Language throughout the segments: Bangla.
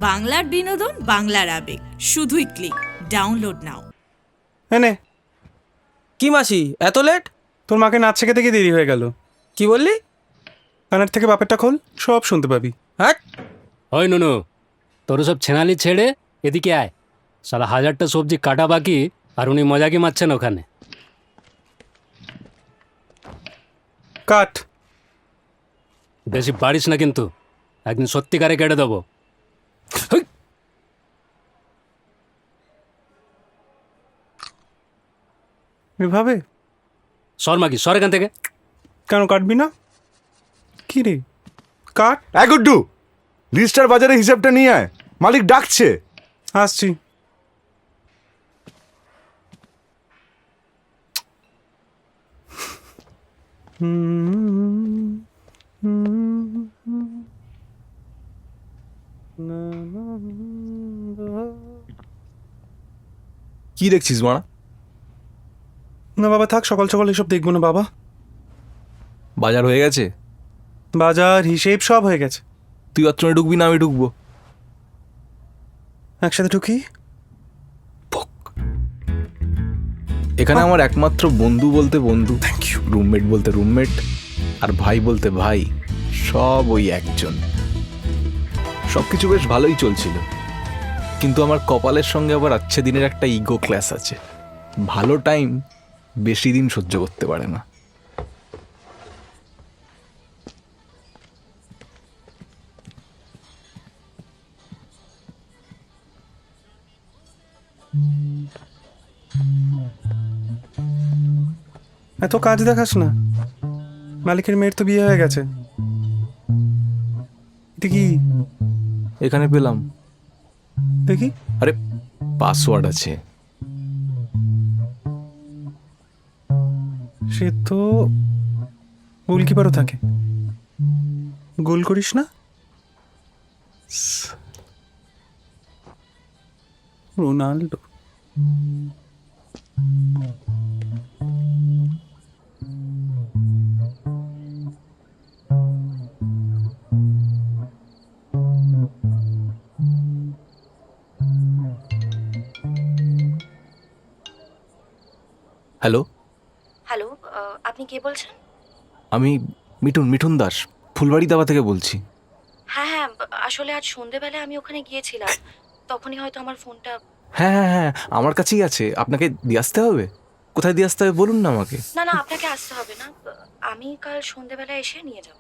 বাংলার বিনোদন, বাংলার আবেগ, শুধুই ক্লিক। ডাউনলোড নাও। এনে কি মাসি এত লেট? তোর মাকে নাচ শেখাতে গিয়ে দেরি হয়ে গেল। কি বললি? কানের থেকে বাপেরটা খোল, সব শুনতে পাবি। হ্যাঁ, ওই নুনু, তোর সব ছেনালি ছেড়ে এদিকে আয়। সালা হাজারটা সবজি কাটা বাকি, আর উনি মজাকি মারছেন ওখানে। কাট। বেশি বাড়িস না কিন্তু, একদিন সত্যিকারে কেটে দেবো। হুই! এভাবে সর মাকি, সর এখান থেকে। কেন কাটবি না? কি রে, কাট। গুড্ডু, লিস্টার বাজারে হিসাবটা নিয়ে আয়, মালিক ডাকছে। আসছি। কি দেখছিস মারা? না বাবা থাক, সকাল সকাল এসব দেখবো না বাবা। বাজার হয়ে গেছে? বাজার হিসেব সব হয়ে গেছে। তুই বাথরুমে ঢুকবি না আমি ঢুকবো? একসাথে ঢুকি। এখানে আমার একমাত্র বন্ধু বলতে বন্ধু, রুমমেট বলতে রুমমেট, আর ভাই বলতে ভাই, সব ওই একজন। সবকিছু বেশ ভালোই চলছিল, কিন্তু আমার কপালের সঙ্গে আবার আচ্ছে দিনের একটা ইগো ক্লাস আছে। ভালো টাইম বেশি দিন সহ্য করতে পারে না। এত কাজ দেখাস না, মালিকের মেয়ের তো বিয়ে হয়ে গেছে। এটা কি? এখানে পেলাম। দেখি। আরে পাসওয়ার্ড আছে। সে তো গোলকিপারও থাকে। গোল করিস না? রোনাল্ডো। হ্যালো, হ্যালো, আপনি কে বলছেন? আমি মিঠুন মিঠুন দাস, ফুলবাড়ি দাবা থেকে বলছি। হ্যাঁ হ্যাঁ, আসলে আজ সন্ধেবেলায় আমি ওখানে গিয়েছিলাম, তখনই হয়তো আমার ফোনটা... হ্যাঁ হ্যাঁ হ্যাঁ, আমার কাছেই আছে। আপনাকে দিয়ে আসতে হবে? কোথায় দিয়ে আসতে হবে বলুন না আমাকে। না না, আপনাকে আসতে হবে না, আমি কাল সন্ধেবেলায় এসে নিয়ে যাব।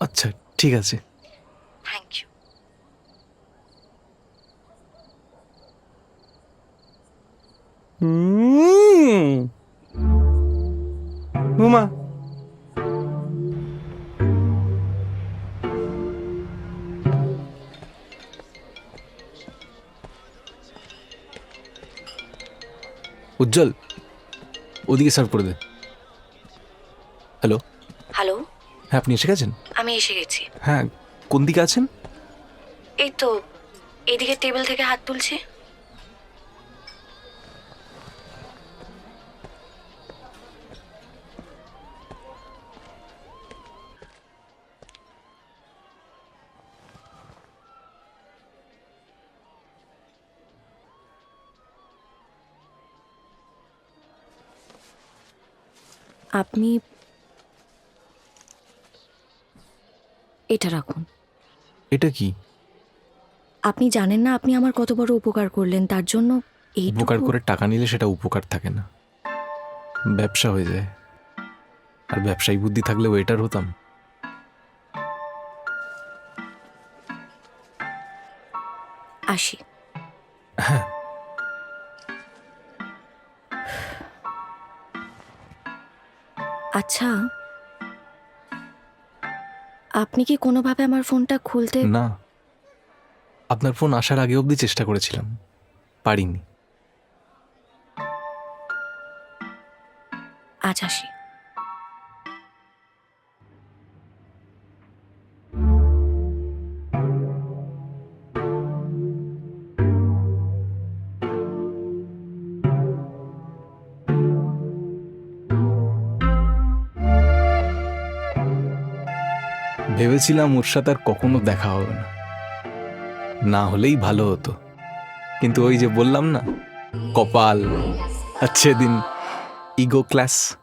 আচ্ছা ঠিক আছে। Thank you. ঘুমা। উজ্জ্বল, ওদিকে সার্ভ করে দে। হ্যালো। হ্যালো, হ্যাঁ আপনি এসে গেছেন? আমি এসে গেছি। হ্যাঁ, কোন দিকে আছেন? এই তো এইদিকে টেবিল থেকে হাত তুলছি। আপনি এটা রাখুন। এটা কি? আপনি জানেন না আপনি আমার কত বড় উপকার করলেন, তার জন্য এই উপকার করে টাকা নিলে সেটা উপকার থাকে না, ব্যবসা হয়ে যায়। আর ব্যবসায়ী বুদ্ধি থাকলে ওয়েটার হতাম। আসি। আচ্ছা, আপনি কি কোনোভাবে আমার ফোনটা খুলতে... না, আপনার ফোন আসার আগে অবধি চেষ্টা করেছিলাম, পারিনি। আজ আসি। ভেবেছিলাম ওর সাথে আর কখনো দেখা হবে না, না হলেই ভালো হতো, কিন্তু ওই যে বললাম না, কপাল, अच्छे दिन ইগো ক্লাস।